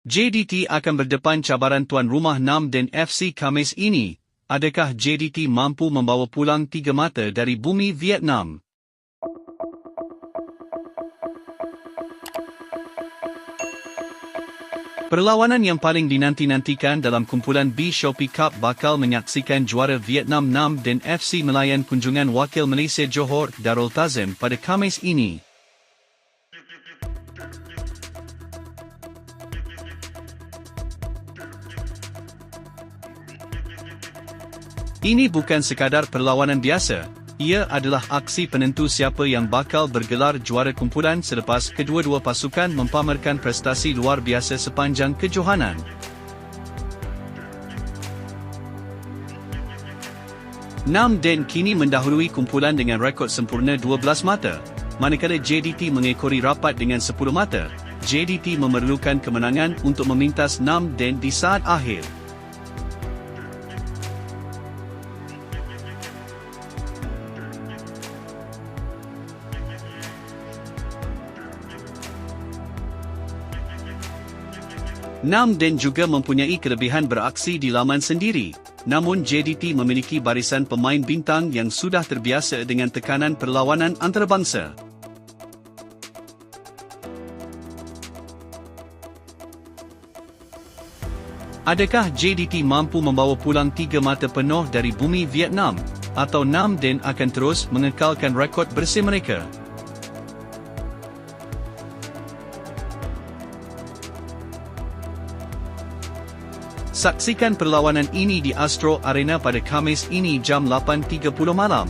JDT akan berdepan cabaran tuan rumah Nam Den FC Khamis ini. Adakah JDT mampu membawa pulang 3 mata dari bumi Vietnam? Perlawanan yang paling dinanti-nantikan dalam kumpulan B Shopee Cup bakal menyaksikan juara Vietnam Nam Den FC melayan kunjungan wakil Malaysia Johor Darul Tazim pada Khamis ini. Ini bukan sekadar perlawanan biasa, ia adalah aksi penentu siapa yang bakal bergelar juara kumpulan selepas kedua-dua pasukan mempamerkan prestasi luar biasa sepanjang kejohanan. Nam Den kini mendahului kumpulan dengan rekod sempurna 12 mata, manakala JDT mengekori rapat dengan 10 mata. JDT memerlukan kemenangan untuk memintas Nam Den di saat akhir. Nam Den juga mempunyai kelebihan beraksi di laman sendiri, namun JDT memiliki barisan pemain bintang yang sudah terbiasa dengan tekanan perlawanan antarabangsa. Adakah JDT mampu membawa pulang 3 mata penuh dari bumi Vietnam, atau Nam Den akan terus mengekalkan rekod bersih mereka? Saksikan perlawanan ini di Astro Arena pada Khamis ini jam 8.30 malam.